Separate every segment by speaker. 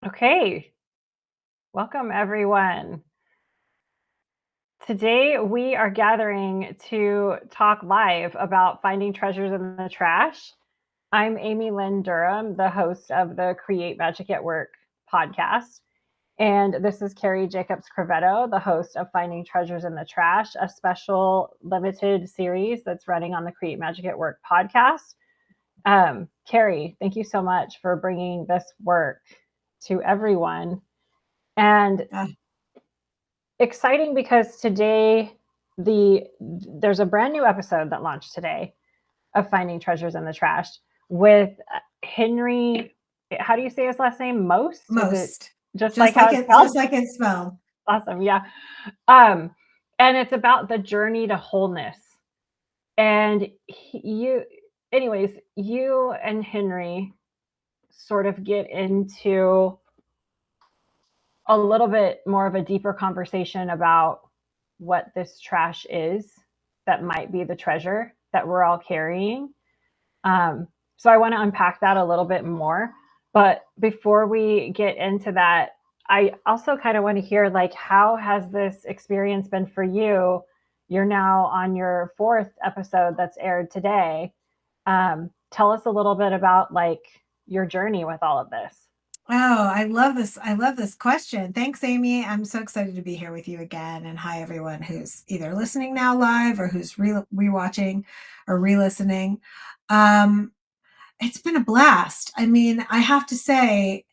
Speaker 1: Okay, welcome everyone. Today we are gathering to talk live about finding treasures in the trash. I'm Amy Lynn Durham, the host of the Create Magic at Work podcast. And this is Cari Jacobs-Crovetto, the host of Finding Treasures in the Trash, a special limited series that's running on the Create Magic at Work podcast. Cari, thank you so much for bringing this work to everyone. And exciting because today there's a brand new episode that launched today of Finding Treasures in the Trash with Henry. How do you say his last name? Most?
Speaker 2: Most.
Speaker 1: Is it just like how it's spelled?
Speaker 2: Just like it's spelled.
Speaker 1: Awesome. Yeah. And it's about the journey to wholeness. And you and Henry sort of get into a little bit more of a deeper conversation about what this trash is that might be the treasure that we're all carrying. So I want to unpack that a little bit more. But before we get into that, I also kind of want to hear, like, how has this experience been for you? You're now on your 4th episode that's aired today. Tell us a little bit about, like, your journey with all of this.
Speaker 2: Oh, I love this. I love this question. Thanks, Amy. I'm so excited to be here with you again. And hi, everyone who's either listening now live or who's rewatching or re-listening. It's been a blast. I mean, I have to say,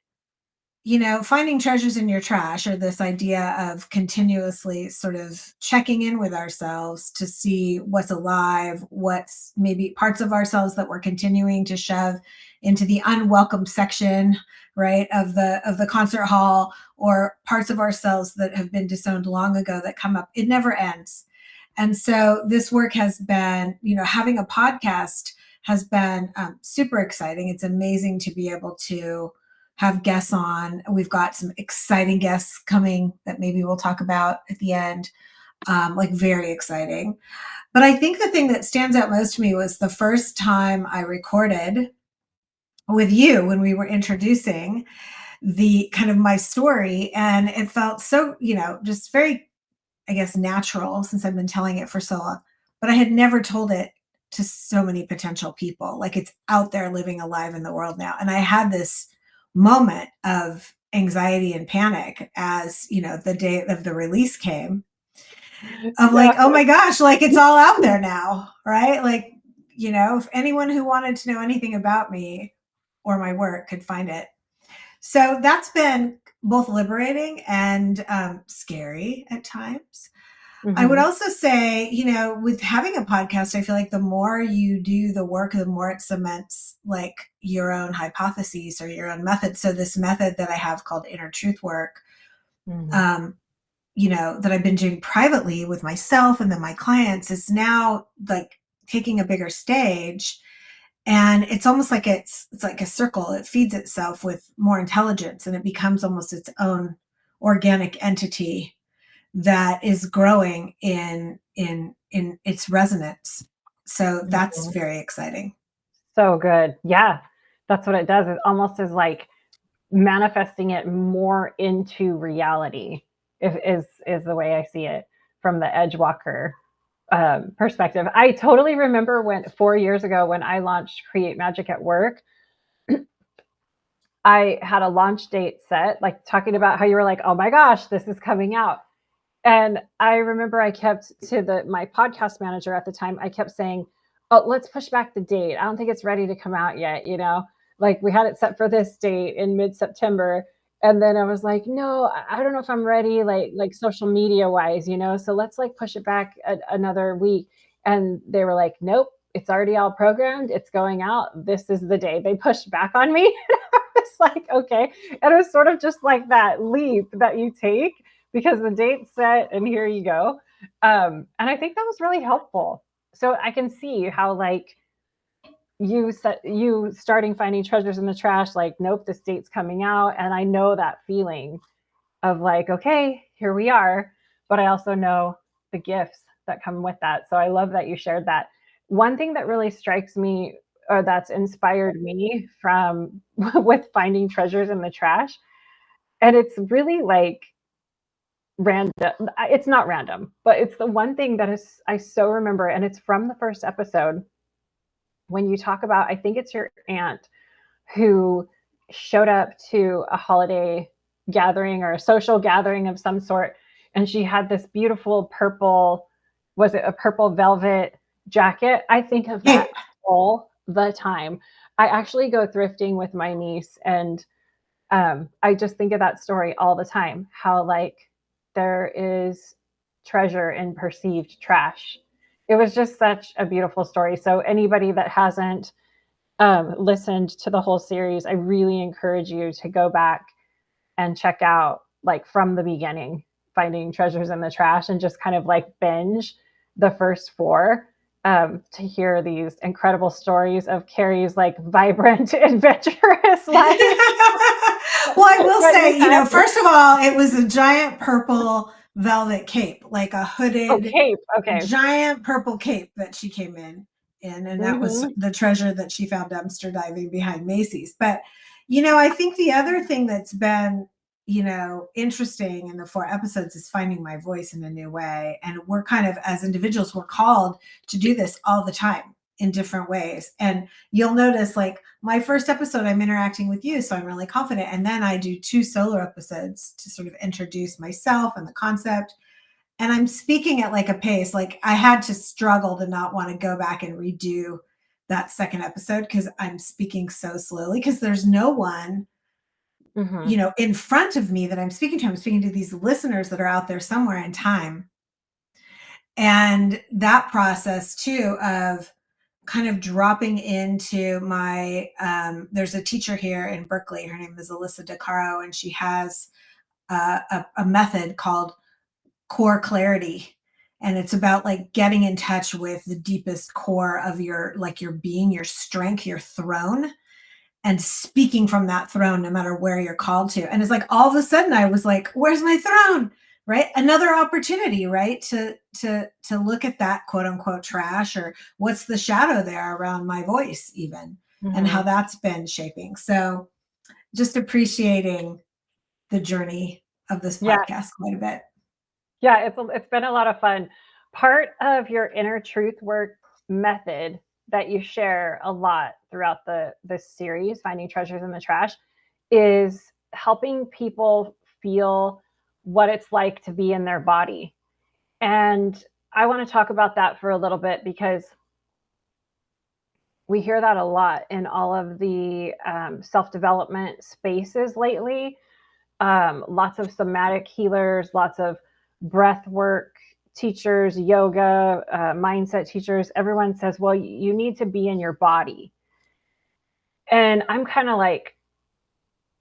Speaker 2: finding treasures in your trash, or this idea of continuously sort of checking in with ourselves to see what's alive, what's maybe parts of ourselves that we're continuing to shove into the unwelcome section, right, of the concert hall, or parts of ourselves that have been disowned long ago that come up. It never ends. And so this work has been, having a podcast has been super exciting. It's amazing to be able to have guests on. We've got some exciting guests coming that maybe we'll talk about at the end, like very exciting. But I think the thing that stands out most to me was the first time I recorded with you when we were introducing the kind of my story. And it felt so, just very, I guess, natural, since I've been telling it for so long, but I had never told it to so many potential people. Like, it's out there living alive in the world now. And I had this moment of anxiety and panic as, the day of the release came, of like, oh my gosh, like, it's all out there now, right? Like, if anyone who wanted to know anything about me or my work could find it. So that's been both liberating and scary at times. Mm-hmm. I would also say, with having a podcast, I feel like the more you do the work, the more it cements like your own hypotheses or your own method. So this method that I have called inner truth work, that I've been doing privately with myself and then my clients, is now like taking a bigger stage. And it's almost like it's like a circle. It feeds itself with more intelligence, and it becomes almost its own organic entity that is growing in its resonance. So that's very exciting.
Speaker 1: So good. Yeah, that's what it does. It almost is like manifesting it more into reality, is the way I see it from the Edgewalker perspective. I totally remember when 4 years ago when I launched Create Magic at Work, I had a launch date set, like talking about how you were like, oh my gosh, this is coming out. And I remember I kept to my podcast manager at the time, I kept saying, oh, let's push back the date. I don't think it's ready to come out yet. Like, we had it set for this date in mid-September. And then I was like, no, I don't know if I'm ready, like social media wise, so let's like push it back another week. And they were like, nope, it's already all programmed. It's going out. This is the day. They pushed back on me. It's like, okay. And it was sort of just like that leap that you take because the date's set and here you go. And I think that was really helpful. So I can see how, like, you starting Finding Treasures in the Trash, like, nope, this date's coming out. And I know that feeling of like, okay, here we are. But I also know the gifts that come with that. So I love that you shared that. One thing that really strikes me, or that's inspired me from with Finding Treasures in the Trash, And it's really like random. It's not random, but it's the one thing that is I so remember, and it's from the first episode when you talk about, I think it's your aunt who showed up to a holiday gathering or a social gathering of some sort, and she had this beautiful purple, was it a purple velvet jacket? I think of that
Speaker 2: Hey,
Speaker 1: all the time. I actually go thrifting with my niece, and I just think of that story all the time. How like there is treasure in perceived trash. It was just such a beautiful story. So anybody that hasn't listened to the whole series, I really encourage you to go back and check out like from the beginning, finding treasures in the trash, and just kind of like binge the first four, to hear these incredible stories of Carrie's like vibrant, adventurous life.
Speaker 2: well, I will
Speaker 1: But you
Speaker 2: say,
Speaker 1: kind of,
Speaker 2: first of all, it was a giant purple velvet cape, like a
Speaker 1: oh,
Speaker 2: hooded
Speaker 1: cape. Okay.
Speaker 2: giant purple cape that she came in, and that was
Speaker 1: Mm-hmm.
Speaker 2: the treasure that she found dumpster diving behind Macy's. But I think the other thing that's been interesting in the four episodes is finding my voice in a new way. And we're kind of, as individuals, we're called to do this all the time in different ways. And you'll notice, like, my first episode, I'm interacting with you, so I'm really confident. And then I do two solo episodes to sort of introduce myself and the concept. And I'm speaking at like a pace, like I had to struggle to not want to go back and redo that second episode because I'm speaking so slowly because there's no one,
Speaker 1: Mm-hmm.
Speaker 2: in front of me that I'm speaking to. I'm speaking to these listeners that are out there somewhere in time. And that process too of kind of dropping into my there's a teacher here in Berkeley. Her name is Alyssa DeCaro, and she has a method called core clarity, and it's about like getting in touch with the deepest core of your being, your strength, your throne, and speaking from that throne no matter where you're called to. And it's like all of a sudden I was like, where's my throne? Right? Another opportunity, right? To look at that quote unquote trash, or what's the shadow there around my voice even, and how
Speaker 1: Mm-hmm.
Speaker 2: that's been shaping. So just appreciating the journey of this
Speaker 1: Yeah.
Speaker 2: podcast quite a bit.
Speaker 1: Yeah. It's been a lot of fun. Part of your inner truth work method that you share a lot throughout this series, Finding Treasures in the Trash, is helping people feel what it's like to be in their body. And I want to talk about that for a little bit because we hear that a lot in all of the self development spaces lately. Lots of somatic healers, lots of breath work teachers, yoga, mindset teachers. Everyone says, well, you need to be in your body. And I'm kind of like,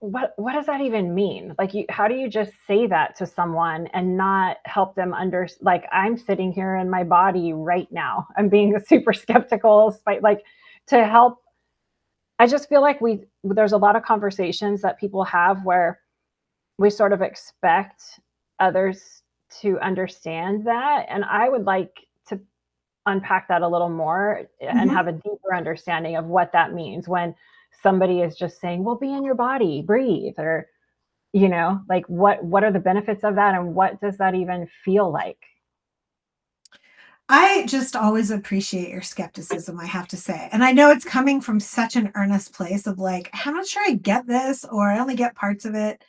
Speaker 1: what does that even mean? Like, how do you just say that to someone and not help them like, I'm sitting here in my body right now. I'm being super skeptical, like, to help. I just feel like there's a lot of conversations that people have where we sort of expect others to understand that, and I would like to unpack that a little more and
Speaker 2: Mhm.
Speaker 1: have a deeper understanding of what that means when somebody is just saying, well, be in your body, breathe, or like what are the benefits of that, and what does that even feel like?
Speaker 2: I just always appreciate your skepticism, I have to say. And I know it's coming from such an earnest place of like, I'm not sure I get this, or I only get parts of it.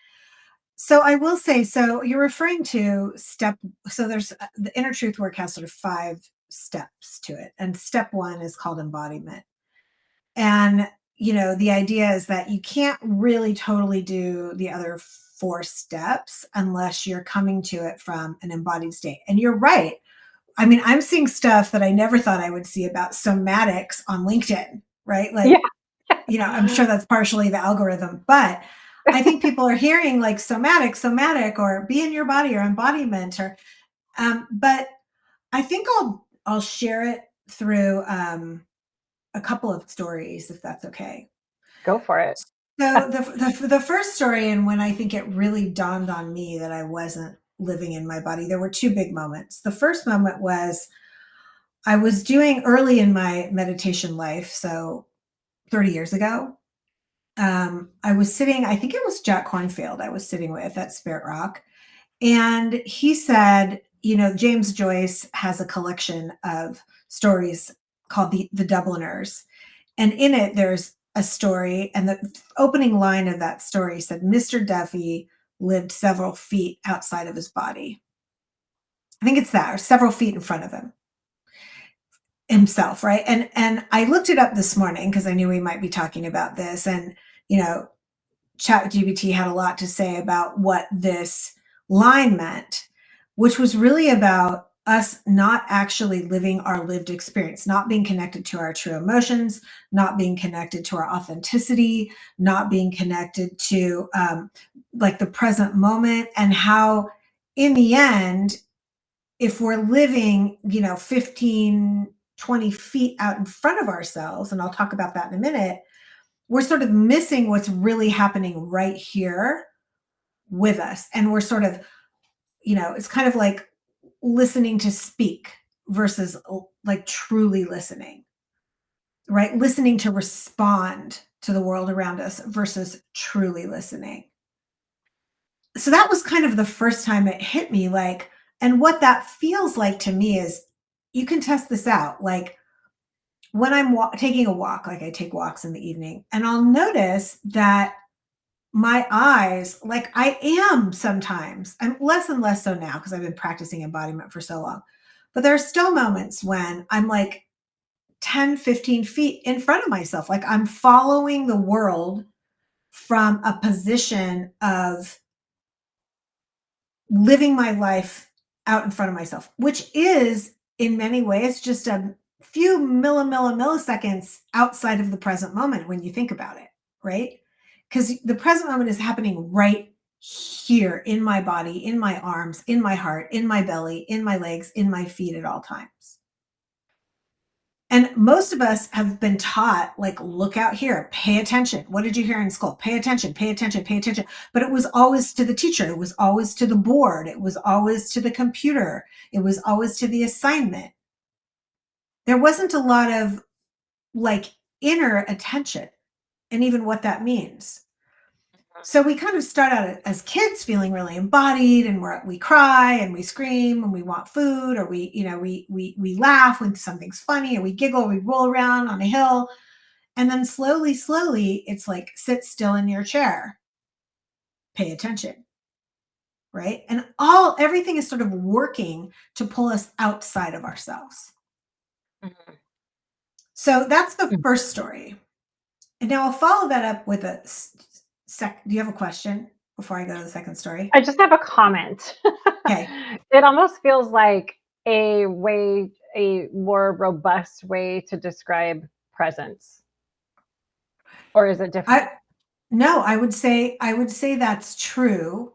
Speaker 2: So I will say, so you're referring to so there's the inner truth work has sort of 5 steps to it. And step 1 is called embodiment. And, the idea is that you can't really totally do the other 4 steps unless you're coming to it from an embodied state. And you're right. I mean, I'm seeing stuff that I never thought I would see about somatics on LinkedIn, right?
Speaker 1: Yeah.
Speaker 2: Like, I'm sure that's partially the algorithm, but I think people are hearing like somatic, or be in your body, or embodiment, or, but I think I'll share it through a couple of stories, if that's okay.
Speaker 1: Go for it.
Speaker 2: So the first story, and when I think it really dawned on me that I wasn't living in my body, there were 2 big moments. The first moment was I was doing early in my meditation life, so 30 years ago. I was sitting, I think it was Jack Cornfield I was sitting with at Spirit Rock. And he said, James Joyce has a collection of stories called the Dubliners. And in it, there's a story. And the opening line of that story said, Mr. Duffy lived several feet outside of his body. I think it's that, or several feet in front of himself, right? And I looked it up this morning because I knew we might be talking about this. And, ChatGPT had a lot to say about what this line meant, which was really about us not actually living our lived experience, not being connected to our true emotions, not being connected to our authenticity, not being connected to like the present moment, and how in the end, if we're living, 15, 20 feet out in front of ourselves, and I'll talk about that in a minute, we're sort of missing what's really happening right here with us. And we're sort of, it's kind of like listening to speak versus like truly listening, right? Listening to respond to the world around us versus truly listening. So that was kind of the first time it hit me, like, and what that feels like to me is, you can test this out. Like when I'm taking a walk, like I take walks in the evening, and I'll notice that my eyes, like I am sometimes, I'm less and less so now because I've been practicing embodiment for so long, but there are still moments when I'm like 10, 15 feet in front of myself. Like I'm following the world from a position of living my life out in front of myself, which is in many ways just a few milliseconds outside of the present moment when you think about it, right? Because the present moment is happening right here in my body, in my arms, in my heart, in my belly, in my legs, in my feet at all times. And most of us have been taught, like, look out here, pay attention. What did you hear in school? Pay attention, pay attention, pay attention. But it was always to the teacher. It was always to the board. It was always to the computer. It was always to the assignment. There wasn't a lot of like inner attention and even what that means. So we kind of start out as kids feeling really embodied, and we cry and we scream and we want food, or we laugh when something's funny, or we giggle, or we roll around on a hill. And then slowly, it's like, sit still in your chair, pay attention, right? And everything is sort of working to pull us outside of ourselves.
Speaker 1: Mhm.
Speaker 2: So that's the
Speaker 1: Mm.
Speaker 2: first story. And now I'll follow that up with do you have a question before I go to the second story?
Speaker 1: I just have a comment.
Speaker 2: Okay.
Speaker 1: It almost feels like a more robust way to describe presence, or is it different?
Speaker 2: No, I would say that's true.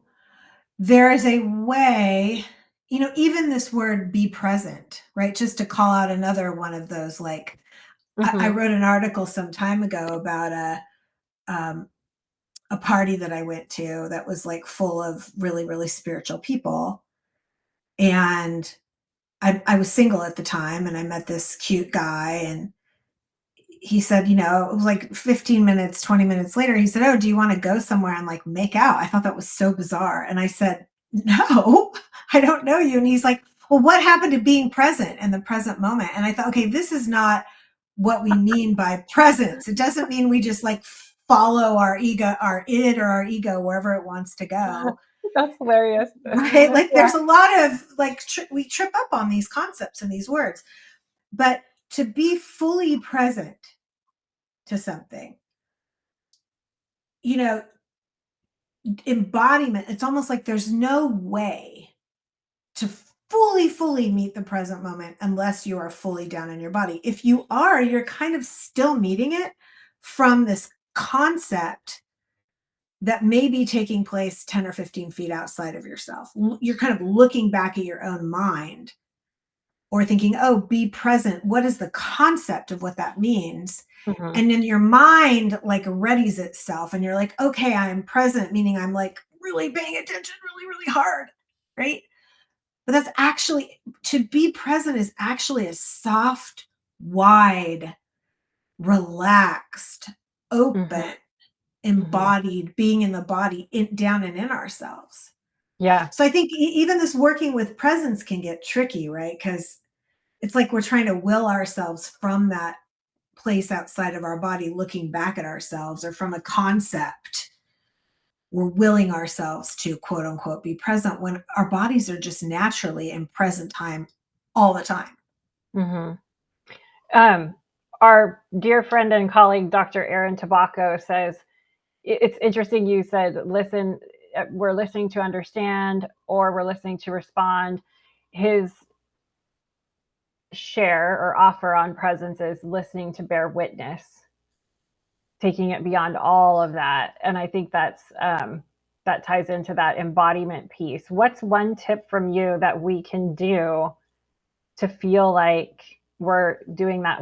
Speaker 2: There is a way, even this word be present, right? Just to call out another one of those, like, I
Speaker 1: Mhm.
Speaker 2: wrote an article some time ago about a party that I went to that was like full of really, really spiritual people. And I was single at the time, and I met this cute guy, and he said, it was like 15 minutes, 20 minutes later, he said, "Oh, do you want to go somewhere and like make out?" I thought that was so bizarre. And I said, "No, I don't know you." And he's like, "Well, what happened to being present in the present moment?" And I thought, okay, this is not what we mean by presence. It doesn't mean we just like follow our ego, our id or our ego wherever it wants to go.
Speaker 1: That's hilarious.
Speaker 2: Right? Like
Speaker 1: Yeah.
Speaker 2: there's a lot of like, we trip up on these concepts and these words, but to be fully present to something, you know, embodiment, it's almost like there's no way to fully meet the present moment unless you are fully down in your body. If you are, you're kind of still meeting it from this concept that may be taking place 10 or 15 feet outside of yourself. You're kind of looking back at your own mind, or thinking, oh, be present. What is the concept of what that means?
Speaker 1: Mhm.
Speaker 2: And then your mind like readies itself, and you're like, okay, I am present, meaning I'm like really paying attention really, really hard, right? But that's actually, to be present is actually a soft, wide, relaxed,
Speaker 1: Mhm.
Speaker 2: open. embodied being in the body, down and in ourselves.
Speaker 1: Yeah.
Speaker 2: So I think even this working with presence can get tricky, right? Because it's like we're trying to will ourselves from that place outside of our body, looking back at ourselves, or from a concept. We're willing ourselves to quote unquote be present when our bodies are just naturally in present time all the time.
Speaker 1: hmm our dear friend and colleague, Dr. Aaron Tobacco, says it's interesting. You said, listen, we're listening to understand, or we're listening to respond. His share or offer on presence is listening to bear witness, taking it beyond all of that. And I think that ties into that embodiment piece. What's one tip from you that we can do to feel like we're doing that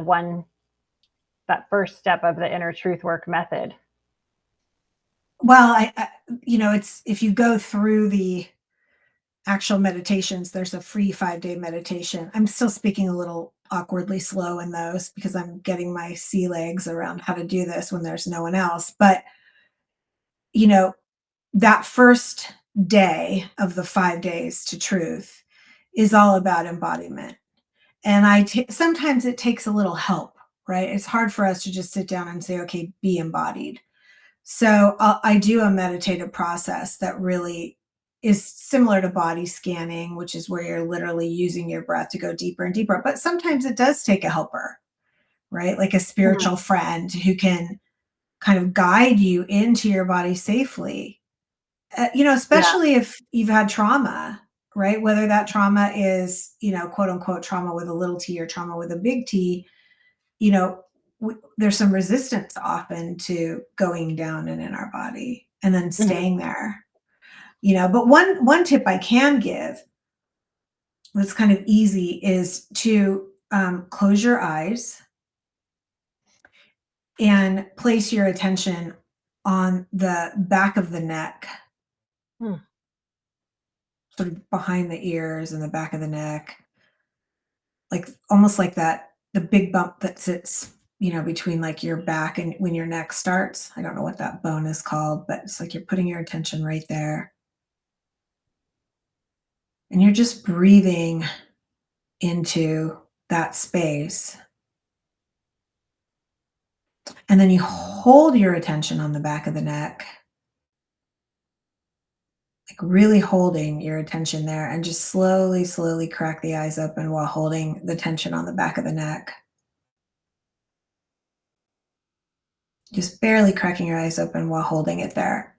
Speaker 1: first step of the inner truth work method?
Speaker 2: Well, it's if you go through the actual meditations, there's a free 5-day meditation. I'm still speaking a little awkwardly slow in those because I'm getting my sea legs around how to do this when there's no one else. But, you know, that first day of the 5 days to truth is all about embodiment. And sometimes it takes a little help, right? It's hard for us to just sit down and say, okay, be embodied. So I do a meditative process that really is similar to body scanning, which is where you're literally using your breath to go deeper and deeper. But sometimes it does take a helper, right? Like a
Speaker 1: Mhm.
Speaker 2: spiritual friend who can kind of guide you into your body safely.
Speaker 1: Yeah.
Speaker 2: Especially if you've had trauma, right? Whether that trauma is, quote unquote trauma with a little t or trauma with a big T, you know, there's some resistance often to going down and in our body and then
Speaker 1: Mhm.
Speaker 2: staying there. But one tip I can give that's kind of easy is to close your eyes and place your attention on the back of the neck,
Speaker 1: Hmm.
Speaker 2: sort of behind the ears and the back of the neck, like almost like that the big bump that sits between like your back and when your neck starts. I don't know what that bone is called, but it's like you're putting your attention right there and you're just breathing into that space, and then you hold your attention on the back of the neck, like really holding your attention there, and just slowly crack the eyes open while holding the tension on the back of the neck, just barely cracking your eyes open while holding it there.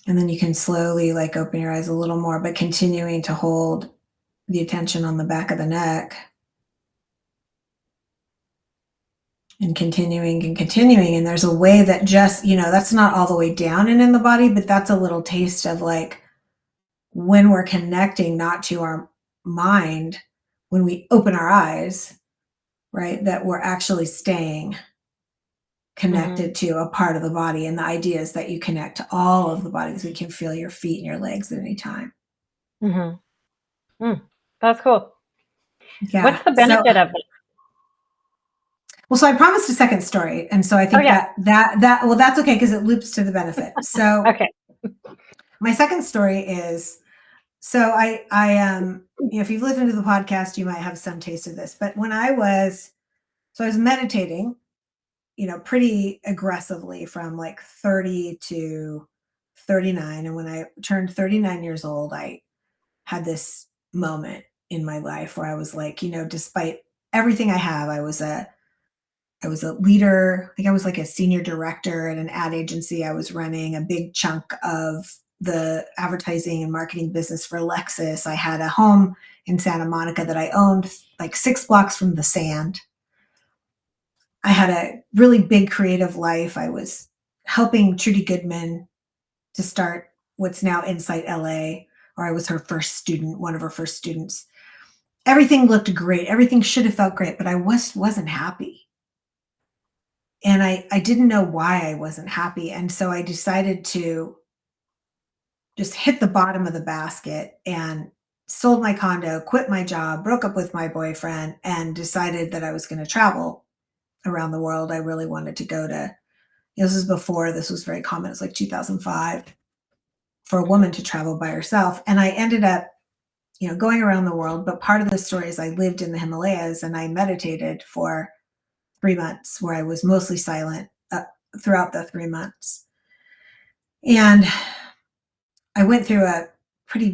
Speaker 2: And then you can slowly like open your eyes a little more, but continuing to hold the attention on the back of the neck and continuing and continuing. And there's a way that just, that's not all the way down and in the body, but that's a little taste of like when we're connecting not to our mind, when we open our eyes, right, that we're actually staying
Speaker 1: Mhm.
Speaker 2: connected to a part of the body. And the idea is that you connect to all of the body so you can feel your feet and your legs at any time.
Speaker 1: Mhm. Mm. That's cool.
Speaker 2: Yeah.
Speaker 1: What's the
Speaker 2: So
Speaker 1: benefit of it?
Speaker 2: Well, so I promised a second story, and so I
Speaker 1: Oh
Speaker 2: think
Speaker 1: yeah.
Speaker 2: that well, that's okay because it loops to the benefit. So
Speaker 1: Okay.
Speaker 2: my second story is if you've listened to the podcast, you might have some taste of this. But I was meditating, pretty aggressively from like 30 to 39, and when I turned 39 years old, I had this moment in my life where I was like, despite everything I have, I was a leader. I think I was like a senior director at an ad agency. I was running a big chunk of the advertising and marketing business for Lexus. I had a home in Santa Monica that I owned like 6 blocks from the sand. I had a really big creative life. I was helping Trudy Goodman to start what's now Insight LA, or I was her first student, one of her first students. Everything looked great. Everything should have felt great, but I wasn't happy. And I didn't know why I wasn't happy. And so I decided to just hit the bottom of the basket and sold my condo, quit my job, broke up with my boyfriend, and decided that I was going to travel around the world. I really wanted to go to This was before this was very common. It was like 2005 for a woman to travel by herself. And I ended up, going around the world. But part of the story is I lived in the Himalayas and I meditated for 3 months where I was mostly silent throughout the 3 months. And I went through a pretty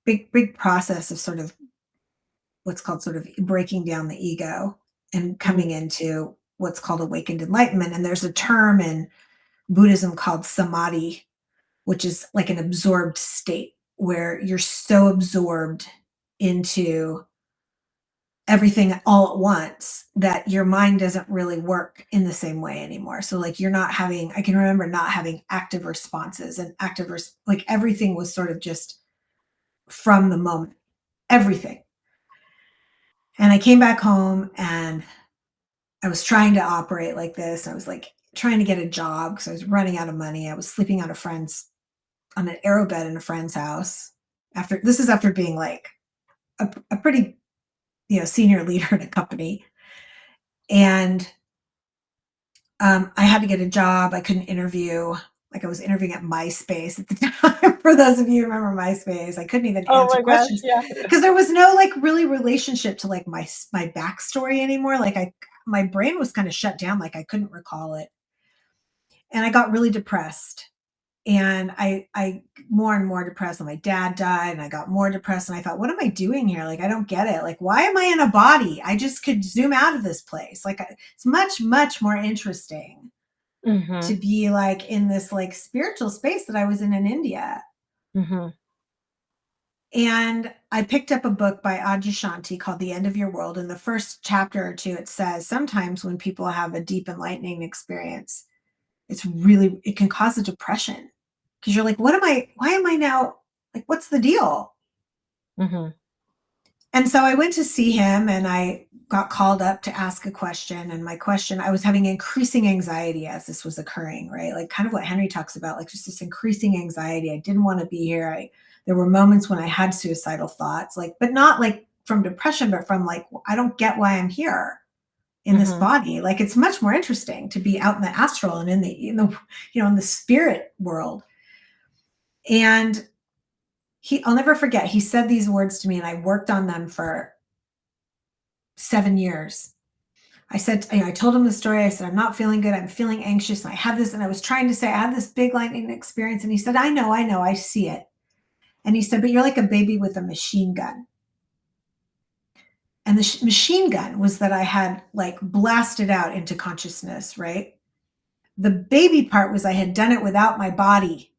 Speaker 2: big process of sort of what's called sort of breaking down the ego and coming into what's called awakened enlightenment. And there's a term in Buddhism called samadhi, which is like an absorbed state where you're so absorbed into everything all at once that your mind doesn't really work in the same way anymore. So like I can remember not having active responses and like everything was sort of just from the moment, everything. And I came back home and I was trying to operate like this. I was like trying to get a job because I was running out of money. I was sleeping on an arrow bed in a friend's house. After being like a pretty, senior leader in a company. And I had to get a job. I couldn't interview. Like I was interviewing at MySpace at the time. For those of you who remember MySpace, I couldn't even
Speaker 1: Oh
Speaker 2: answer
Speaker 1: my gosh,
Speaker 2: questions
Speaker 1: yeah.
Speaker 2: because there was no like really relationship to like my backstory anymore. Like my brain was kind of shut down. Like I couldn't recall it, and I got really depressed. And I more and more depressed. And my dad died, and I got more depressed. And I thought, what am I doing here? Like I don't get it. Like why am I in a body? I just could zoom out of this place. Like it's much more interesting to be like in this like spiritual space that I was in India. And I picked up a book by Adyashanti called The End of Your World. In the first chapter or two, it says sometimes when people have a deep enlightening experience, it can cause a depression because you're like, why am I now? Like, what's the deal? And so I went to see him and I got called up to ask a question. And my question, I was having increasing anxiety as this was occurring, right? Like kind of what Henry talks about, like just this increasing anxiety. I didn't want to be here. There were moments when I had suicidal thoughts, like, but not like from depression, but from like, I don't get why I'm here in this body. Like it's much more interesting to be out in the astral and in the spirit world. And I'll never forget, he said these words to me and I worked on them for 7 years. I said, I told him the story. I said, I'm not feeling good. I'm feeling anxious. And I had this, and I was trying to say, I had this big lightning experience. And he said, I know, I see it. And he said, but you're like a baby with a machine gun. And the machine gun was that I had like blasted out into consciousness, right? The baby part was I had done it without my body.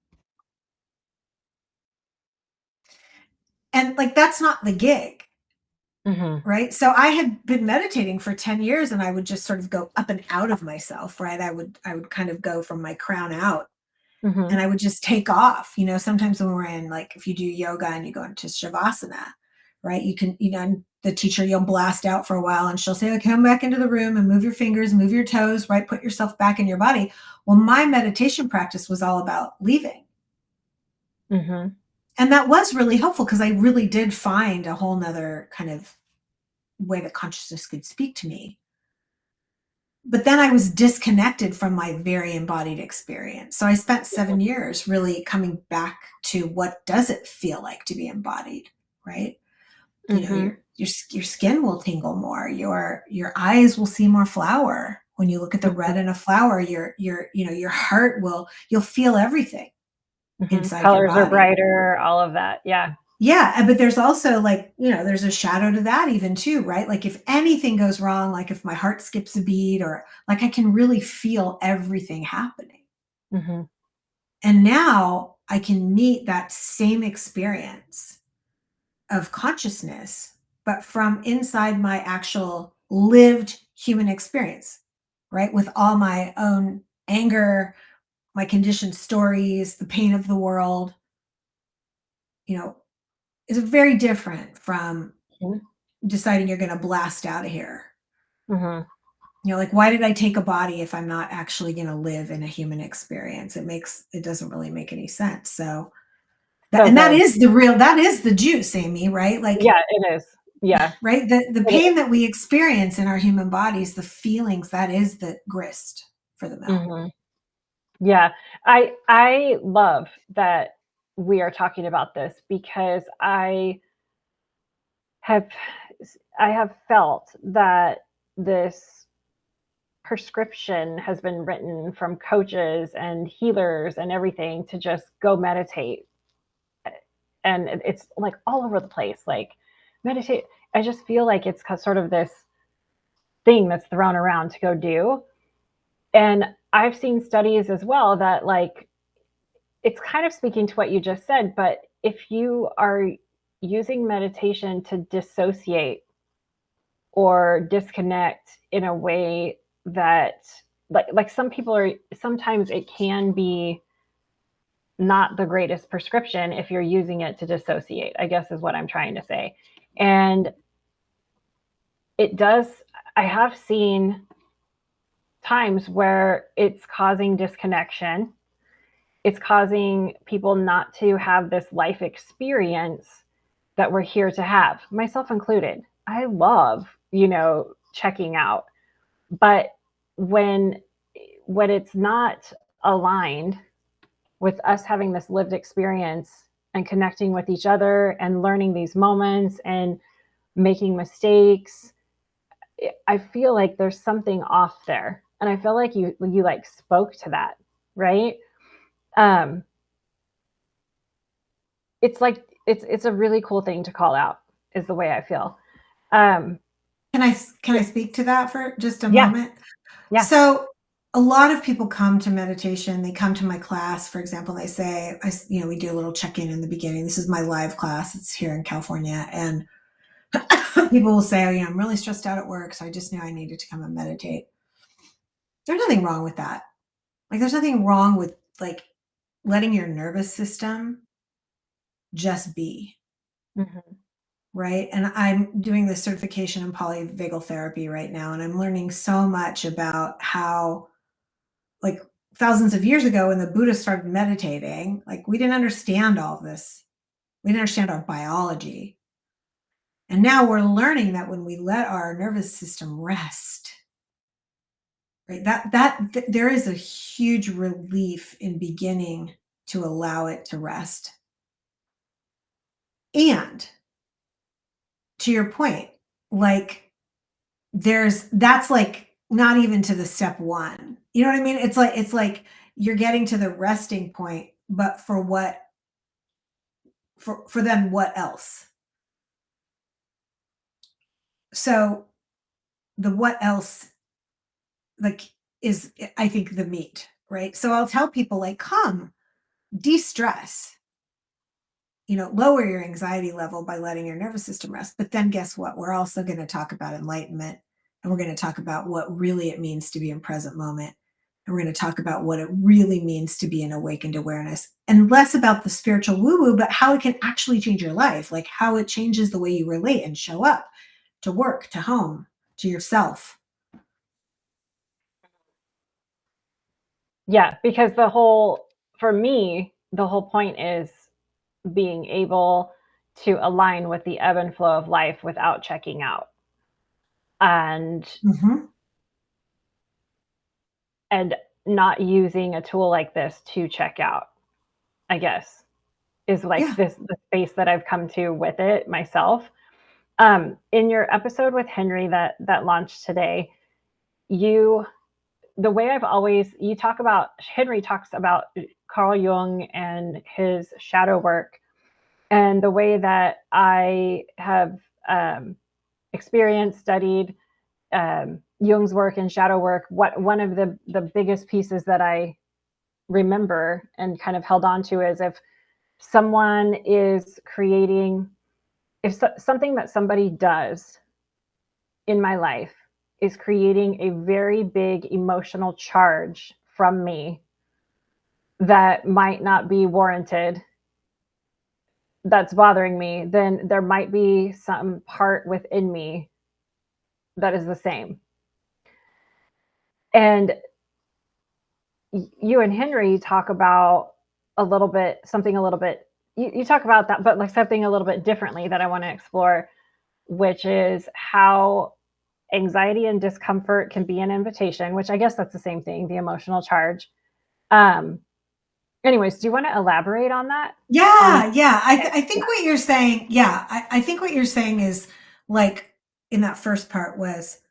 Speaker 2: And like, that's not the gig. Right. So I had been meditating for 10 years and I would just sort of go up and out of myself. Right. I would kind of go from my crown out and I would just take off. Sometimes when we're in, like, if you do yoga and you go into Shavasana, right, you can, the teacher, you'll blast out for a while and she'll say, okay, come back into the room and move your fingers, move your toes, right. Put yourself back in your body. Well, my meditation practice was all about leaving. And that was really helpful because I really did find a whole nother kind of way that consciousness could speak to me. But then I was disconnected from my very embodied experience. So I spent 7 years really coming back to what does it feel like to be embodied, right? Your skin will tingle more. Your eyes will see more flower. When you look at the red in a flower, your heart you'll feel everything inside
Speaker 1: Colors
Speaker 2: your body.
Speaker 1: are brighter, all of that. Yeah.
Speaker 2: Yeah, but there's also like, there's a shadow to that even too, right? Like if anything goes wrong, like if my heart skips a beat or like I can really feel everything happening. And now I can meet that same experience of consciousness, but from inside my actual lived human experience, right? With all my own anger, my conditioned stories, the pain of the world, is very different from deciding you're going to blast out of here. Like, why did I take a body if I'm not actually going to live in a human experience? It doesn't really make any sense. So, that is the juice, Amy, right? Like,
Speaker 1: yeah, it is. Yeah.
Speaker 2: Right. The pain that we experience in our human bodies, the feelings, that is the grist for the mill.
Speaker 1: Yeah. I love that we are talking about this because have I have felt that this prescription has been written from coaches and healers and everything to just go meditate. And it's like all over the place. Like meditate. I just feel like it's sort of this thing that's thrown around to go do. And I've seen studies as well that like it's kind of speaking to what you just said, but if you are using meditation to dissociate or disconnect in a way that like some people are, sometimes it can be not the greatest prescription if you're using it to dissociate, I guess is what I'm trying to say. And it does, I have seen times where it's causing disconnection. It's causing people not to have this life experience that we're here to have, myself included. I love, checking out. But when it's not aligned with us having this lived experience and connecting with each other and learning these moments and making mistakes, I feel like there's something off there. And I feel like you like spoke to that, right? Um, it's like it's a really cool thing to call out is the way I feel. Um,
Speaker 2: Can I speak to that for just a
Speaker 1: yeah,
Speaker 2: moment?
Speaker 1: yeah.
Speaker 2: So a lot of people come to meditation. They come to my class, for example. They say, we do a little check-in in the beginning. This is my live class. It's here in California, and people will say, I'm really stressed out at work, so I just knew I needed to come and meditate. There's nothing wrong with that. Like, there's nothing wrong with like letting your nervous system just be.
Speaker 1: Hmm.
Speaker 2: Right. And I'm doing this certification in polyvagal therapy right now. And I'm learning so much about how, like, thousands of years ago, when the Buddha started meditating, like, we didn't understand all of this. We didn't understand our biology. And now we're learning that when we let our nervous system rest, right, there is a huge relief in beginning to allow it to rest. And to your point, like, that's like not even to the step one. You know what I mean? It's like you're getting to the resting point, but for what, for then what else? So the what else, like, is, I think, the meat, right? So I'll tell people, like, come, de-stress, lower your anxiety level by letting your nervous system rest. But then guess what? We're also going to talk about enlightenment, and we're going to talk about what really it means to be in present moment. And we're going to talk about what it really means to be in awakened awareness, and less about the spiritual woo woo, but how it can actually change your life, like how it changes the way you relate and show up to work, to home, to yourself.
Speaker 1: Yeah, because for me, the whole point is being able to align with the ebb and flow of life without checking out. And
Speaker 2: Hmm.
Speaker 1: and not using a tool like this to check out, I guess, is like
Speaker 2: Yeah.
Speaker 1: the space that I've come to with it myself. In your episode with Henry that launched today, you the way I've always you talk about Henry talks about Carl Jung and his shadow work, and the way that I have experienced, studied Jung's work and shadow work. What one of the biggest pieces that I remember and kind of held on to is if someone is creating, something that somebody does in my life is creating a very big emotional charge from me that might not be warranted, that's bothering me, then there might be some part within me that is the same. And you and Henry talk about something a little bit, you talk about that, but like something a little bit differently that I want to explore, which is how anxiety and discomfort can be an invitation, which I guess that's the same thing, the emotional charge, Anyways, do you want to elaborate on that? On
Speaker 2: Yeah. I
Speaker 1: yeah.
Speaker 2: think what you're saying, I think what you're saying is like in that first part was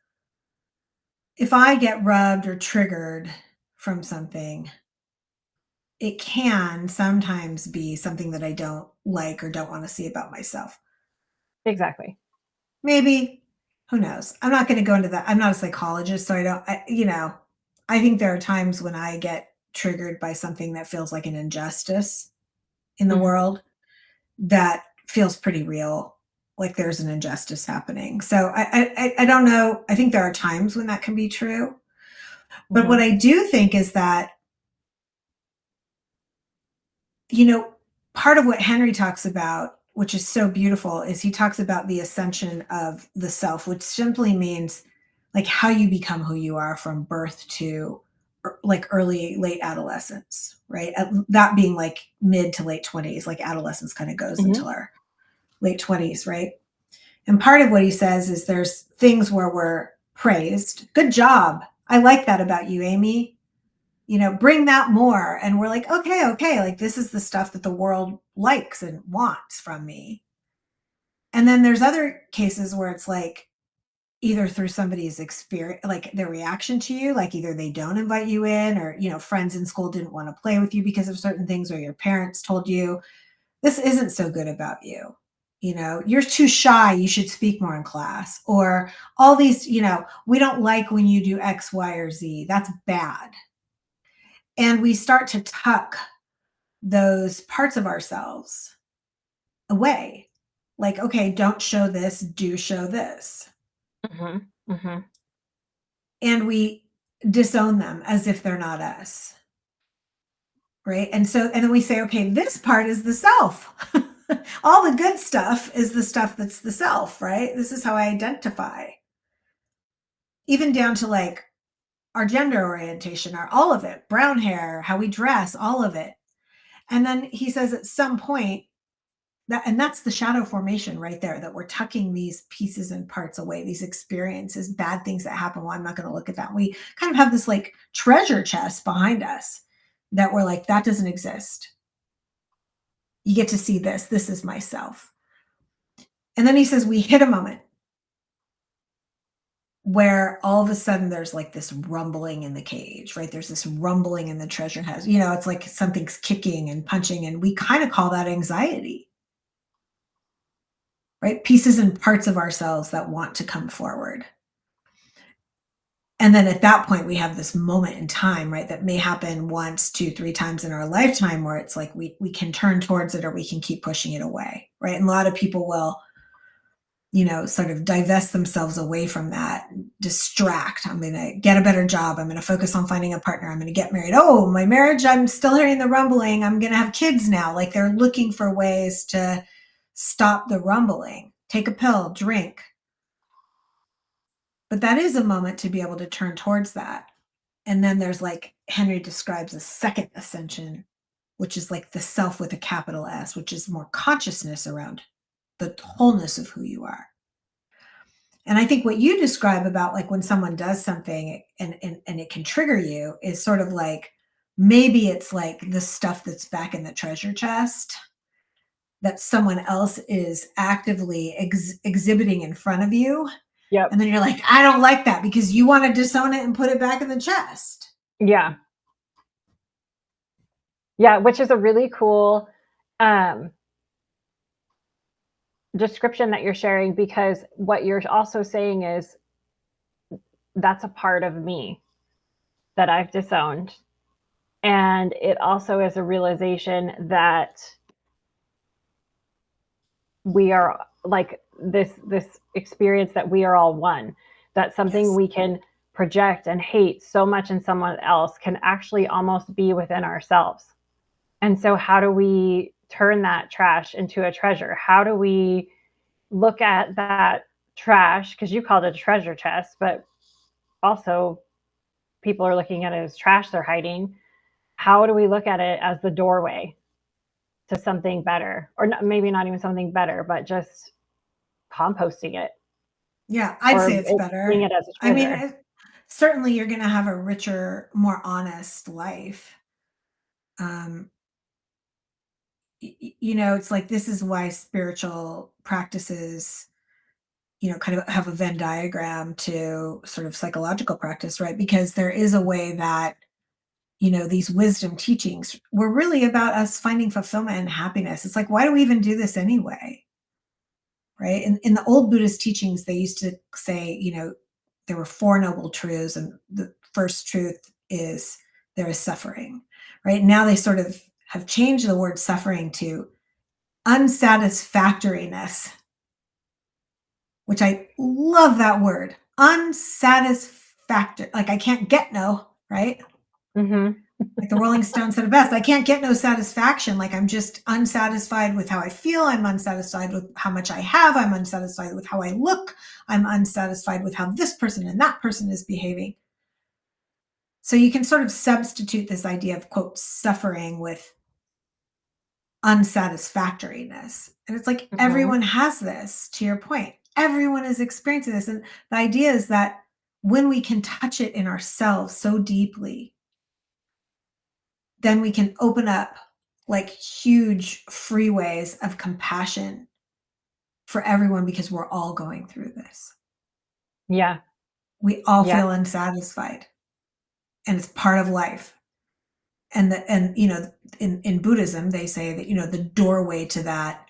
Speaker 2: if I get rubbed or triggered from something, it can sometimes be something that I don't like or don't want to see about myself.
Speaker 1: Exactly.
Speaker 2: Maybe, who knows? I'm not going to go into that. I'm not a psychologist, so I think there are times when I get triggered by something that feels like an injustice in the
Speaker 1: Mhm.
Speaker 2: world that feels pretty real, like there's an injustice happening. So I don't know. I think there are times when that can be true. But what
Speaker 1: Mhm.
Speaker 2: I do think is that, part of what Henry talks about, which is so beautiful, is he talks about the ascension of the self, which simply means like how you become who you are from birth to like early, late adolescence, right? That being like mid to late 20s, like adolescence kind of goes
Speaker 1: Mhm.
Speaker 2: until our late 20s, right? And part of what he says is there's things where we're praised. Good job. I like that about you, Amy. Bring that more. And we're like, okay. Like, this is the stuff that the world likes and wants from me. And then there's other cases where it's like either through somebody's experience, like their reaction to you, like either they don't invite you in or, friends in school didn't want to play with you because of certain things, or your parents told you, this isn't so good about you. You're too shy. You should speak more in class. Or all these, we don't like when you do X, Y, or Z. That's bad. And we start to tuck those parts of ourselves away. Like, okay, don't show this, do show this.
Speaker 1: Mhm. Mhm.
Speaker 2: And we disown them as if they're not us. Right. And then we say, okay, this part is the self. All the good stuff is the stuff that's the self, right? This is how I identify, even down to like our gender orientation, our all of it, brown hair, how we dress, all of it. And then he says at some point that's the shadow formation right there, that we're tucking these pieces and parts away, these experiences, bad things that happen. Well, I'm not going to look at that. We kind of have this like treasure chest behind us that we're like, that doesn't exist. You get to see this. This is myself. And then he says, we hit a moment where all of a sudden there's like this rumbling in the cage, right? There's this rumbling in the treasure house. It's like something's kicking and punching. And we kind of call that anxiety, right? Pieces and parts of ourselves that want to come forward. And then at that point, we have this moment in time, right? That may happen once, two, three times in our lifetime where it's like we can turn towards it or we can keep pushing it away, right? And a lot of people will sort of divest themselves away from that, distract. I'm going to get a better job. I'm going to focus on finding a partner. I'm going to get married. Oh, my marriage, I'm still hearing the rumbling. I'm going to have kids now. Like they're looking for ways to stop the rumbling. Take a pill, drink. But that is a moment to be able to turn towards that. And then there's like Henry describes a second ascension, which is like the self with a capital S, which is more consciousness around the wholeness of who you are. And I think what you describe about like when someone does something and it can trigger you is sort of like maybe it's like the stuff that's back in the treasure chest that someone else is actively exhibiting in front of you.
Speaker 1: Yep.
Speaker 2: And then you're like, I don't like that because you want to disown it and put it back in the chest.
Speaker 1: Yeah. Yeah, which is a really cool um description that you're sharing, because what you're also saying is that's a part of me that I've disowned. And it also is a realization that we are like this experience that we are all one, that something
Speaker 2: Yes.
Speaker 1: we can project and hate so much in someone else can actually almost be within ourselves. And so how do we turn that trash into a treasure? How do we look at that trash, because you called it a treasure chest, but also people are looking at it as trash they're hiding. How do we look at it as the doorway to something better, or not, maybe not even something better, but just composting it
Speaker 2: Yeah, I'd
Speaker 1: or
Speaker 2: say it's
Speaker 1: seeing
Speaker 2: better.
Speaker 1: it as a
Speaker 2: I mean,
Speaker 1: treasure?
Speaker 2: certainly you're going to have a richer, more honest life. um, you know, it's like this is why spiritual practices, you know, kind of have a Venn diagram to sort of psychological practice, right? Because there is a way that, you know, these wisdom teachings were really about us finding fulfillment and happiness. It's like, why do we even do this anyway? Right? In the old Buddhist teachings, they used to say, you know, there were four noble truths, and the first truth is there is suffering. Right now, they sort of have changed the word suffering to unsatisfactoriness, which I love that word. Unsatisfactory, like I can't get no, right?
Speaker 1: Mm-hmm.
Speaker 2: Like the Rolling Stones said it best, I can't get no satisfaction. Like I'm just unsatisfied with how I feel. I'm unsatisfied with how much I have. I'm unsatisfied with how I look. I'm unsatisfied with how this person and that person is behaving. So you can sort of substitute this idea of, quote, suffering with unsatisfactoriness. And it's like
Speaker 1: Mm-hmm.
Speaker 2: everyone has this, to your point. Everyone is experiencing this. And the idea is that when we can touch it in ourselves so deeply, then we can open up like huge freeways of compassion for everyone because we're all going through this.
Speaker 1: Yeah.
Speaker 2: We all
Speaker 1: Yeah.
Speaker 2: feel unsatisfied, and it's part of life. And you know, in Buddhism, they say that, you know, the doorway to that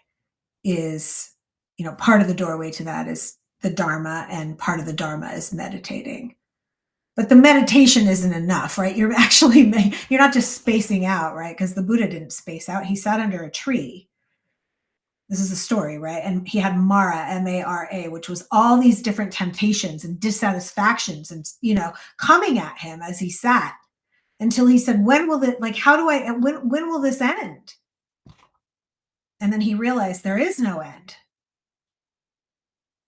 Speaker 2: is, you know, part of the doorway to that is the Dharma, and part of the Dharma is meditating. But the meditation isn't enough, right? You're actually, you're not just spacing out, right? Because the Buddha didn't space out. He sat under a tree. This is a story, right? And he had Mara, M-A-R-A, which was all these different temptations and dissatisfactions and, you know, coming at him as he sat, until he said, when will it, like, how do I, when will this end? And then he realized there is no end.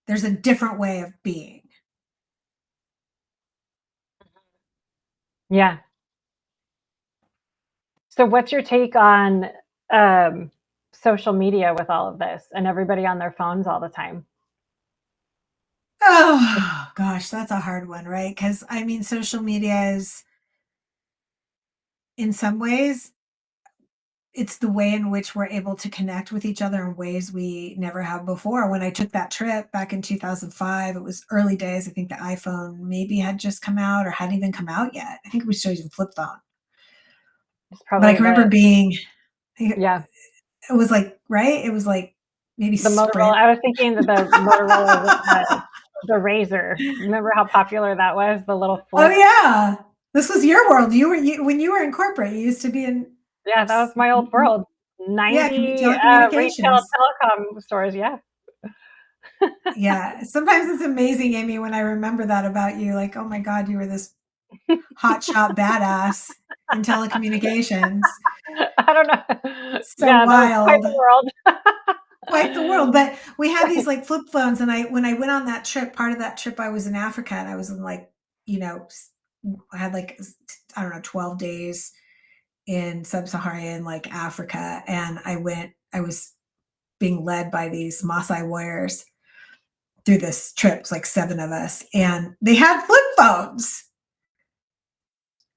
Speaker 2: There's a different way of being.
Speaker 1: Yeah. So what's your take on um, social media with all of this and everybody on their phones all the time?
Speaker 2: Oh gosh, that's a hard one, right? Because I mean, social media is, in some ways, it's the way in which we're able to connect with each other in ways we never have before. When I took that trip back in 2005, it was early days. I think the iPhone maybe had just come out or hadn't even come out yet. I think it was still using flip phone.
Speaker 1: It's
Speaker 2: But I
Speaker 1: probably
Speaker 2: can remember being,
Speaker 1: yeah,
Speaker 2: it was like, right? It was like maybe
Speaker 1: the Motorola.
Speaker 2: Sprint.
Speaker 1: I was thinking that the Motorola with the Razor. Remember how popular that was? The little
Speaker 2: Oh
Speaker 1: flip.
Speaker 2: yeah. This was your world. When you were in corporate, you used to be in,
Speaker 1: Yeah, that was my old world.
Speaker 2: yeah,
Speaker 1: 90 retail
Speaker 2: telecommunications.
Speaker 1: telecom stores. Yeah.
Speaker 2: Yeah. Sometimes it's amazing, Amy, when I remember that about you. Like, oh my God, you were this hotshot badass in telecommunications.
Speaker 1: I don't know.
Speaker 2: So
Speaker 1: Yeah, that was quite
Speaker 2: wild.
Speaker 1: the world.
Speaker 2: Quite the world. But we had these like flip phones. And when I went on that trip, part of that trip, I was in Africa, and I was in like, you know, I had like, I don't know, 12 days in sub-Saharan like Africa. And I was being led by these Maasai warriors through this trip. It's like 7 of us. And they had flip phones.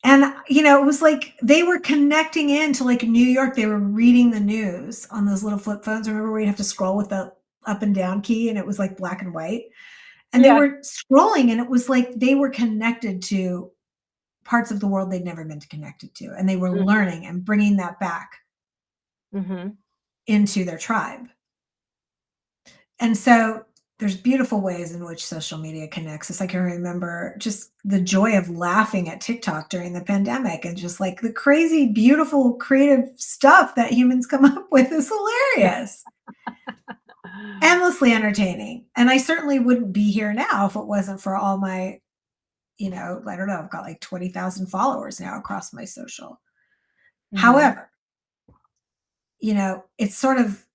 Speaker 2: And, you know, it was like they were connecting into like New York. They were reading the news on those little flip phones. Remember where you have to scroll with the up and down key, and it was like black and white. And they
Speaker 1: Yeah.
Speaker 2: were scrolling, and it was like they were connected to parts of the world they'd never been connected to. And they were
Speaker 1: Mm-hmm.
Speaker 2: learning and bringing that back
Speaker 1: Mm-hmm.
Speaker 2: into their tribe. And so there's beautiful ways in which social media connects us. I can remember just the joy of laughing at TikTok during the pandemic, and just like the crazy, beautiful, creative stuff that humans come up with is hilarious, endlessly entertaining. And I certainly wouldn't be here now if it wasn't for all my, you know, I don't know, I've got like 20,000 followers now across my social.
Speaker 1: Mm-hmm.
Speaker 2: However, you know, it's sort of,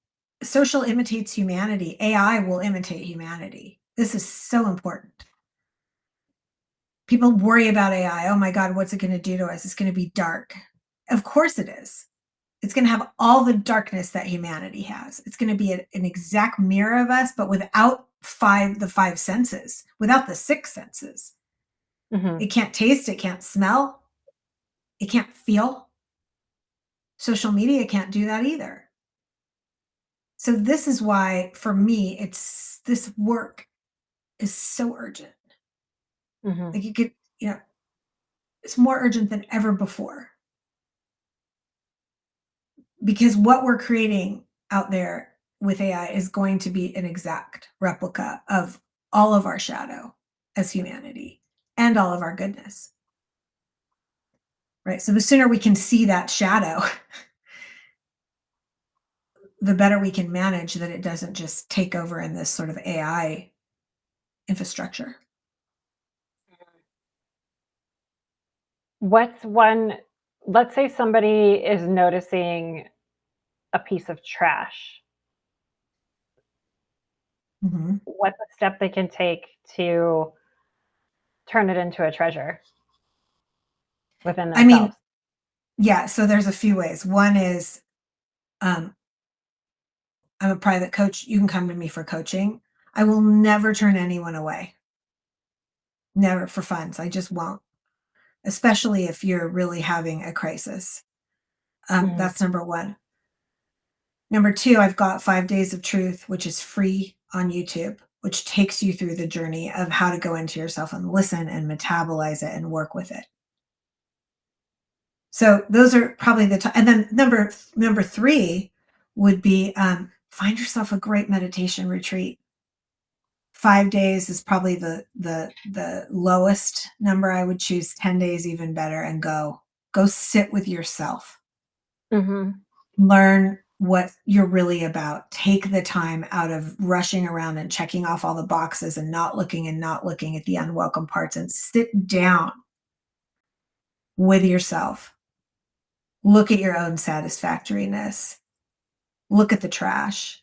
Speaker 2: social imitates humanity. AI will imitate humanity. This is so important. People worry about AI. Oh my God, what's it going to do to us? It's going to be dark. Of course it is. It's going to have all the darkness that humanity has. It's going to be an exact mirror of us, but without the five senses, without the six senses.
Speaker 1: Mm-hmm.
Speaker 2: It can't taste, it can't smell, it can't feel. Social media can't do that either. So this is why, for me, it's this work is so urgent.
Speaker 1: Mhm.
Speaker 2: Like you could, you know, it's more urgent than ever before because what we're creating out there with AI is going to be an exact replica of all of our shadow as humanity and all of our goodness. Right. So the sooner we can see that shadow, the better we can manage that it doesn't just take over in this sort of AI infrastructure.
Speaker 1: What's one let's say somebody is noticing a piece of trash.
Speaker 2: Mhm.
Speaker 1: What's a step they can take to turn it into a treasure within
Speaker 2: I mean,
Speaker 1: themselves?
Speaker 2: yeah, so there's a few ways. One is um, I'm a private coach. You can come to me for coaching. I will never turn anyone away, never for funds. I just won't, especially if you're really having a crisis.
Speaker 1: Mhm.
Speaker 2: That's number one. Number two, I've got 5 Days of Truth, which is free on YouTube, which takes you through the journey of how to go into yourself and listen and metabolize it and work with it. So those are probably the top. And then number three would be find yourself a great meditation retreat. 5 days is probably the lowest number. I would choose 10 days, even better, and go sit with yourself.
Speaker 1: Mhm.
Speaker 2: Learn what you're really about. Take the time out of rushing around and checking off all the boxes and not looking at the unwelcome parts and sit down with yourself. Look at your own satisfactoriness. Look at the trash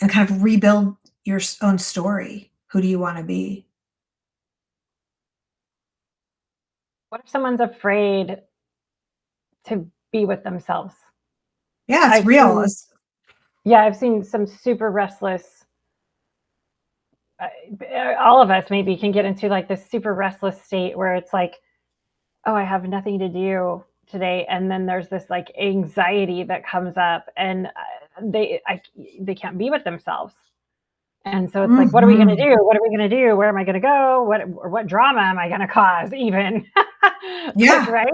Speaker 2: and kind of rebuild your own story. Who do you want to be?
Speaker 1: What if someone's afraid to be with themselves?
Speaker 2: Yeah, it's
Speaker 1: I've
Speaker 2: real.
Speaker 1: seen yeah, I've seen some super restless all of us maybe can get into like this super restless state where it's like, oh, I have nothing to do today, and then there's this like anxiety that comes up, and they can't be with themselves, and so it's like, what are we going to
Speaker 2: Mhm.
Speaker 1: do? What are we going to do? Where am I going to go? What drama am I going to cause? Even like,
Speaker 2: Yeah,
Speaker 1: right?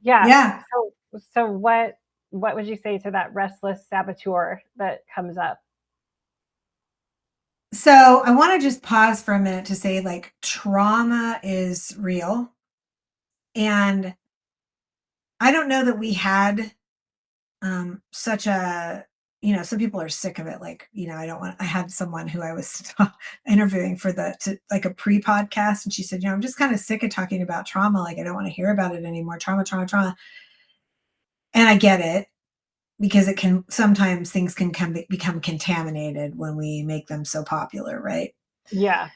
Speaker 1: Yeah.
Speaker 2: yeah.
Speaker 1: So what would you say to that restless saboteur that comes up?
Speaker 2: So I want to just pause for a minute to say, like, trauma is real. And I don't know that we had such a, some people are sick of it. Like, I had someone who I was interviewing for like a pre podcast, and she said, I'm just kind of sick of talking about trauma. Like, I don't want to hear about it anymore. Trauma, trauma, trauma. And I get it because it can sometimes things can become contaminated when we make them so popular, right?
Speaker 1: Yeah.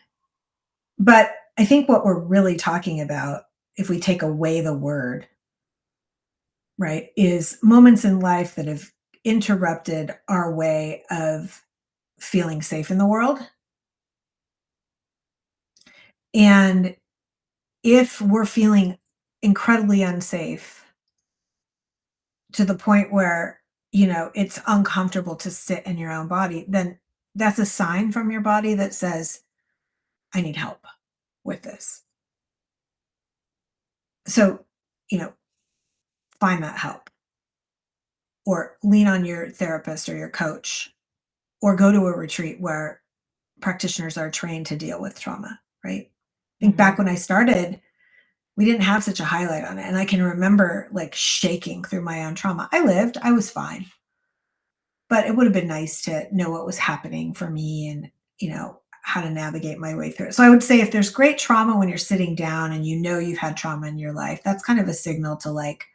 Speaker 2: But I think what we're really talking about, if we take away the word, right, is moments in life that have interrupted our way of feeling safe in the world. And if we're feeling incredibly unsafe to the point where, it's uncomfortable to sit in your own body, then that's a sign from your body that says, I need help with this. So, you know, find that help or lean on your therapist or your coach or go to a retreat where practitioners are trained to deal with trauma, right? I think back
Speaker 1: Hmm.
Speaker 2: when I started, we didn't have such a highlight on it. And I can remember like shaking through my own trauma. I was fine, but it would have been nice to know what was happening for me and, how to navigate my way through it. So I would say if there's great trauma when you're sitting down and you've had trauma in your life, that's kind of a signal to like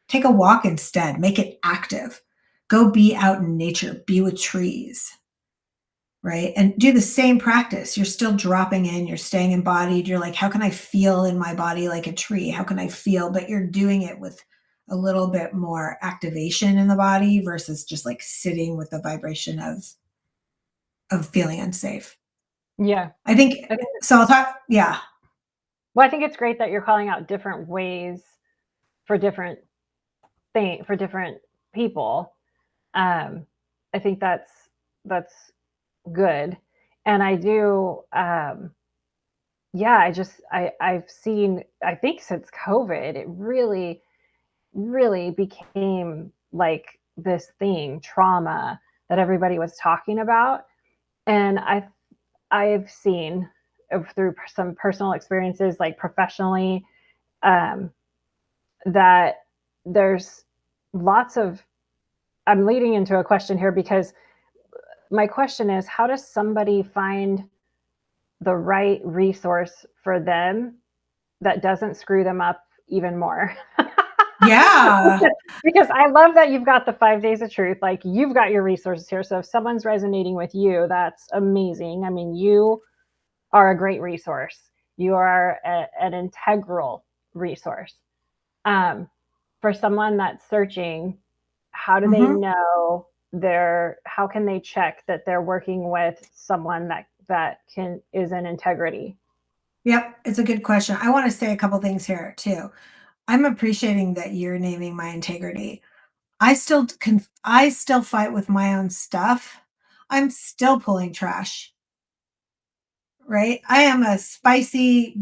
Speaker 2: take a walk instead, make it active. Go be out in nature, be with trees, right? And do the same practice. You're still dropping in, you're staying embodied. You're like, how can I feel in my body like a tree? How can I feel? But you're doing it with a little bit more activation in the body versus just like sitting with the vibration of feeling unsafe.
Speaker 1: Yeah.
Speaker 2: I think
Speaker 1: I think
Speaker 2: so. I'll talk. Yeah.
Speaker 1: Well, I think it's great that you're calling out different ways for different for different people. I think that's good. And I do, yeah, I've seen, I think since COVID, it really, really became like this thing, trauma that everybody was talking about. And I've seen through some personal experiences, like professionally, um, that there's lots of, I'm leading into a question here because my question is, how does somebody find the right resource for them that doesn't screw them up even more?
Speaker 2: Yeah.
Speaker 1: Because I love that you've got the 5 days of truth. Like, you've got your resources here. So if someone's resonating with you, that's amazing. I mean, you are a great resource. You are an integral resource. Um, for someone that's searching, how do they
Speaker 2: Mm-hmm.
Speaker 1: know how can they check that they're working with someone that is in integrity?
Speaker 2: Yep, it's a good question. I want to say a couple things here too. I'm appreciating that you're naming my integrity. I still fight with my own stuff. I'm still pulling trash, right? I am a spicy,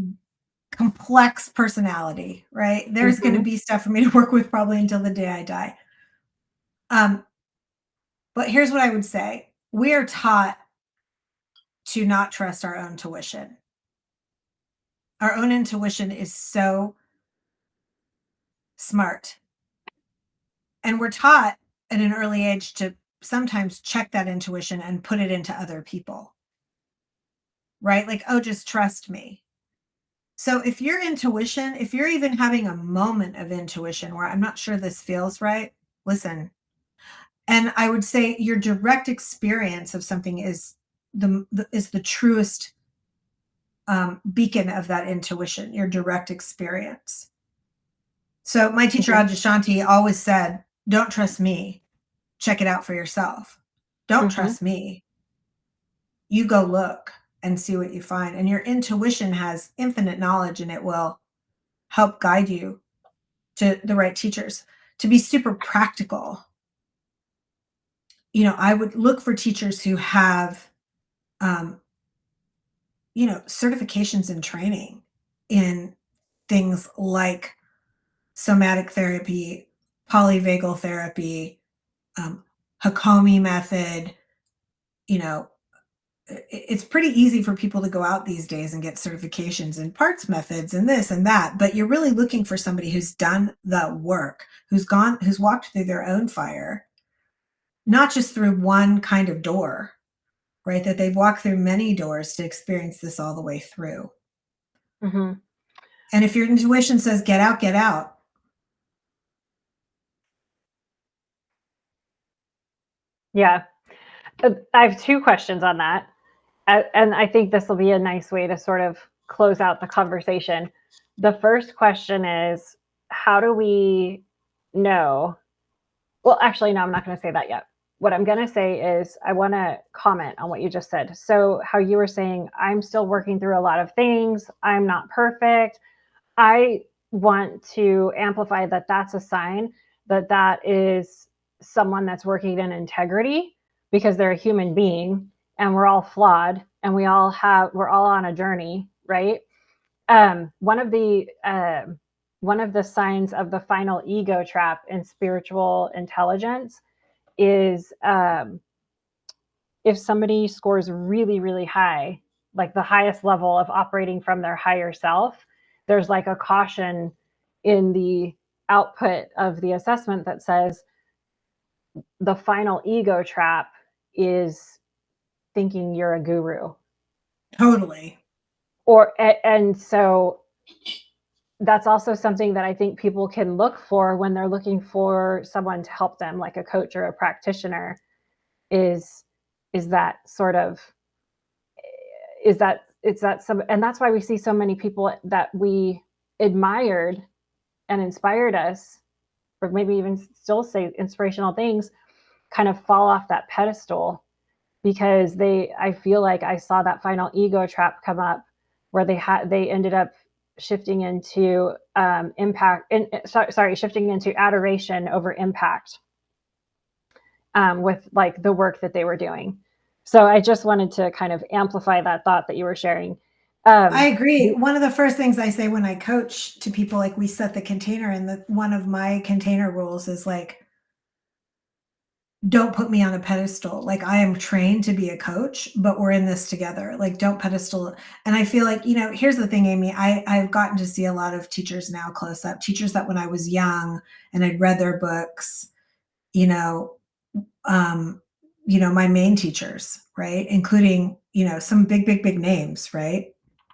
Speaker 2: complex personality, right? There's going to
Speaker 1: Mm-hmm.
Speaker 2: be stuff for me to work with probably until the day I die. Um, but here's what I would say. We are taught to not trust our own tuition. Our own intuition is so smart. And we're taught at an early age to sometimes check that intuition and put it into other people, right? Like, oh, just trust me. So if your intuition, if you're even having a moment of intuition where I'm not sure this feels right, listen. And I would say your direct experience of something is the truest beacon of that intuition, your direct experience. So my teacher
Speaker 1: Mm-hmm.
Speaker 2: Ajashanti always said, "Don't trust me. Check it out for yourself. Don't
Speaker 1: Mm-hmm.
Speaker 2: trust me. You go look and see what you find." And your intuition has infinite knowledge and it will help guide you to the right teachers. To be super practical, I would look for teachers who have, um, certifications and training in things like somatic therapy, polyvagal therapy, um, Hakomi method. You know, it's pretty easy for people to go out these days and get certifications in parts methods and this and that, but you're really looking for somebody who's done the work, who's walked through their own fire, not just through one kind of door, right? That they've walked through many doors to experience this all the way through.
Speaker 1: Mm-hmm.
Speaker 2: And if your intuition says get out, get out.
Speaker 1: Yeah. I have two questions on that. And I think this will be a nice way to sort of close out the conversation. The first question is, how do we know? Well, actually, no, I'm not going to say that yet. What I'm going to say is, I want to comment on what you just said. So, how you were saying, I'm still working through a lot of things, I'm not perfect. I want to amplify that that's a sign that is someone that's working in integrity, because they're a human being and we're all flawed and we're all on a journey, right? One of the signs of the final ego trap in spiritual intelligence is, if somebody scores really, really high, like the highest level of operating from their higher self, there's like a caution in the output of the assessment that says the final ego trap is thinking you're a guru.
Speaker 2: Totally.
Speaker 1: And so that's also something that I think people can look for when they're looking for someone to help them, like a coach or a practitioner, is that sort of, is that it's that some, and that's why we see so many people that we admired and inspired us, or maybe even still say inspirational things, kind of fall off that pedestal, because I feel like I saw that final ego trap come up, where they ended up shifting into impact, shifting into adoration over impact with like the work that they were doing. So I just wanted to kind of amplify that thought that you were sharing.
Speaker 2: I agree. One of the first things I say when I coach to people, like we set the container, and one of my container rules is like, don't put me on a pedestal. Like I am trained to be a coach, but we're in this together. Like don't pedestal. And I feel like, here's the thing, Amy, I've gotten to see a lot of teachers now close up, teachers that when I was young and I'd read their books, you know, um, my main teachers, right? Including, some big, big, big names, right?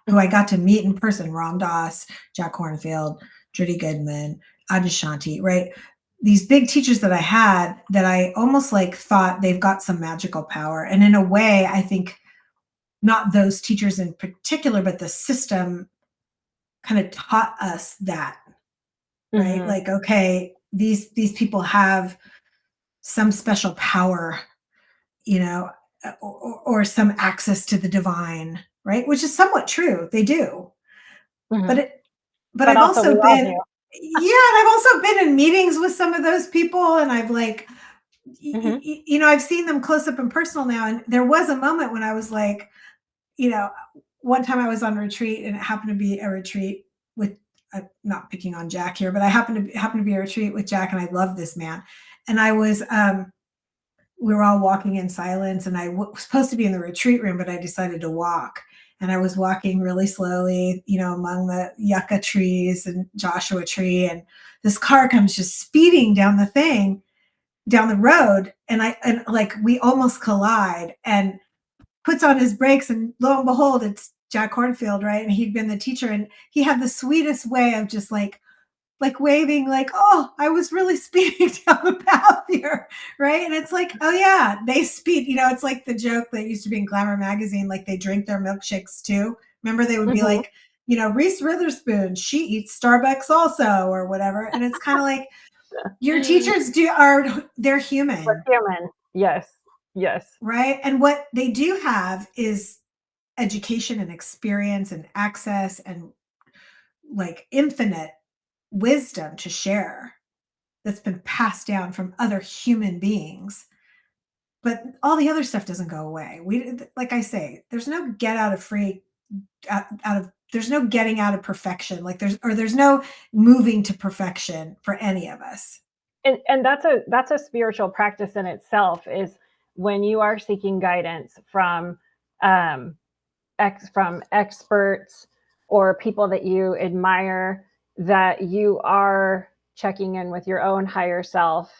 Speaker 2: Who I got to meet in person, Ram Dass, Jack Kornfield, Judy Goodman, Adyashanti, right? These big teachers that I had that I almost like thought they've got some magical power. And in a way, I think not those teachers in particular, but the system kind of taught us that, right?
Speaker 1: Mm-hmm.
Speaker 2: Like, okay, these people have some special power, or some access to the divine, right? Which is somewhat true. They do.
Speaker 1: Mm-hmm.
Speaker 2: But
Speaker 1: But
Speaker 2: I've
Speaker 1: also, we
Speaker 2: also
Speaker 1: all
Speaker 2: been,
Speaker 1: do.
Speaker 2: yeah, and I've also been in meetings with some of those people, and I've like,
Speaker 1: Mm-hmm.
Speaker 2: I've seen them close up and personal now. And there was a moment when I was like, you know, one time I was on retreat, and it happened to be a retreat with, I'm not picking on Jack here, but I happened to be a retreat with Jack, and I love this man. And I was, we were all walking in silence, and I was supposed to be in the retreat room, but I decided to walk. And I was walking really slowly, among the yucca trees and Joshua tree. And this car comes just speeding down the road. And like, we almost collide, and puts on his brakes, and lo and behold, it's Jack Kornfield, right? And he'd been the teacher, and he had the sweetest way of just like waving, like, oh, I was really speeding down the path here, right? And it's like, oh yeah, they speed. It's like the joke that used to be in Glamour magazine, like they drink their milkshakes too. Remember, they would be
Speaker 1: Mm-hmm.
Speaker 2: like, Reese Witherspoon, she eats Starbucks also, or whatever. And it's kind of like, your teachers they're
Speaker 1: We're
Speaker 2: human,
Speaker 1: human. Yes. Yes.
Speaker 2: right? And what they do have is education and experience and access and like infinite wisdom to share that's been passed down from other human beings. But all the other stuff doesn't go away. Like I say, there's no get out of free out of there's no getting out of perfection. Like there's no moving to perfection for any of us.
Speaker 1: And that's a spiritual practice in itself, is when you are seeking guidance from um, from experts or people that you admire, that you are checking in with your own higher self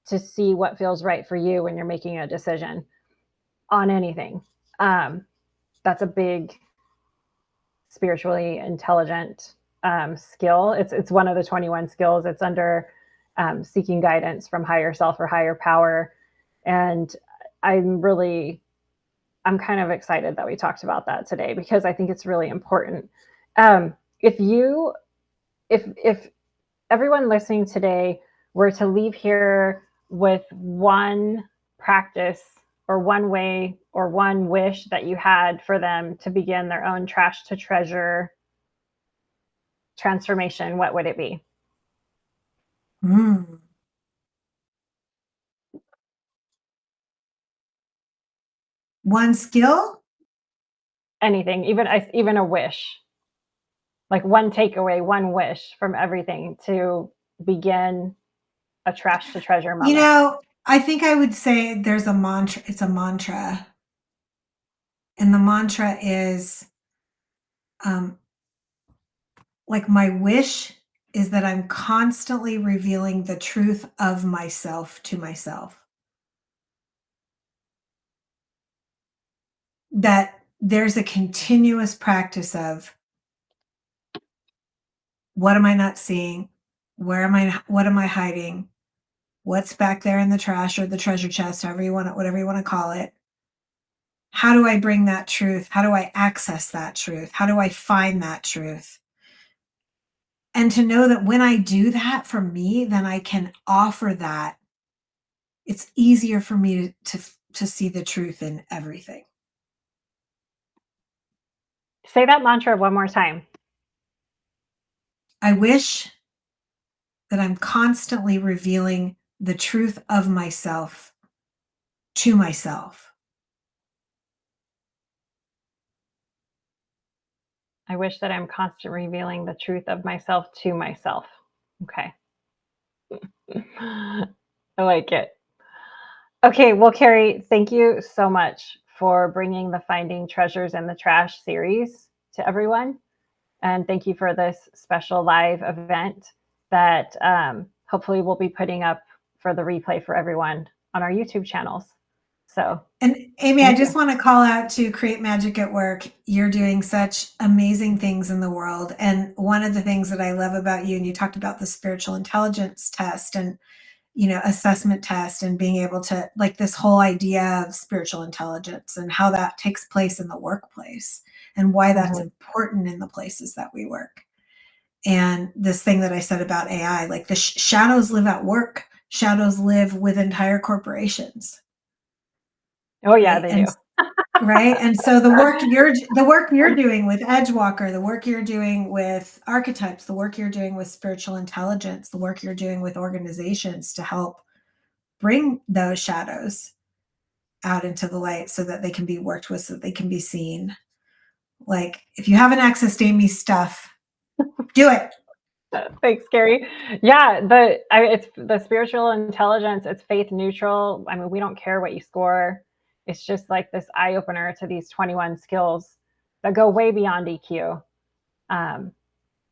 Speaker 1: to see what feels right for you when you're making a decision on anything. That's a big spiritually intelligent skill. It's one of the 21 skills. It's under seeking guidance from higher self or higher power. And I'm kind of excited that we talked about that today, because I think it's really important. If everyone listening today were to leave here with one practice or one way or one wish that you had for them to begin their own trash to treasure transformation, what would it be?
Speaker 2: Mm. One skill?
Speaker 1: Anything, even a wish, like one takeaway, one wish from everything to begin a trash to treasure moment.
Speaker 2: I think I would say there's a mantra. It's a mantra. And the mantra is, um, like, my wish is that I'm constantly revealing the truth of myself to myself. That there's a continuous practice of, what am I not seeing? What am I hiding? What's back there in the trash or the treasure chest, whatever you want to call it? How do I bring that truth? How do I access that truth? How do I find that truth? And to know that when I do that for me, then I can offer that. It's easier for me to see the truth in everything.
Speaker 1: Say that mantra one more time.
Speaker 2: I wish that I'm constantly revealing the truth of myself to myself.
Speaker 1: I wish that I'm constantly revealing the truth of myself to myself. Okay. I like it. Okay, well, Cari, thank you so much for bringing the Finding Treasures in the Trash series to everyone. And thank you for this special live event that hopefully we'll be putting up for the replay for everyone on our YouTube channels. So,
Speaker 2: and Amy, I
Speaker 1: thank you.
Speaker 2: just want to call out to Create Magic at Work. You're doing such amazing things in the world. And one of the things that I love about you, and you talked about the spiritual intelligence test and, assessment test, and being able to, like, this whole idea of spiritual intelligence and how that takes place in the workplace and why that's
Speaker 1: Mhm.
Speaker 2: important in the places that we work. And this thing that I said about AI, like the shadows live at work, shadows live with entire corporations,
Speaker 1: Oh, yeah,
Speaker 2: right?
Speaker 1: they
Speaker 2: And
Speaker 1: do.
Speaker 2: right. And so the work you're doing with Edgewalker, the work you're doing with archetypes, the work you're doing with spiritual intelligence, the work you're doing with organizations to help bring those shadows out into the light so that they can be worked with, so that they can be seen. Like, if you haven't accessed Amy's stuff, do it.
Speaker 1: Thanks, Cari. Yeah, it's the spiritual intelligence. It's faith neutral. I mean, we don't care what you score. It's just like this eye opener to these 21 skills that go way beyond EQ. That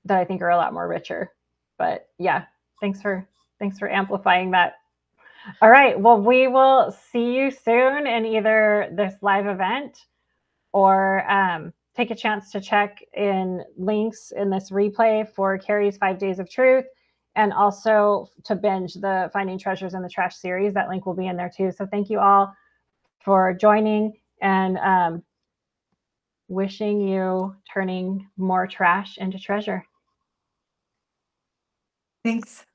Speaker 1: I think are a lot more richer. But yeah, thanks for amplifying that. All right. Well, we will see you soon in either this live event or take a chance to check in links in this replay for Cari's 5 Days of Truth, and also to binge the Finding Treasures in the Trash series. That link will be in there too. So thank you all for joining, and wishing you turning more trash into treasure.
Speaker 2: Thanks.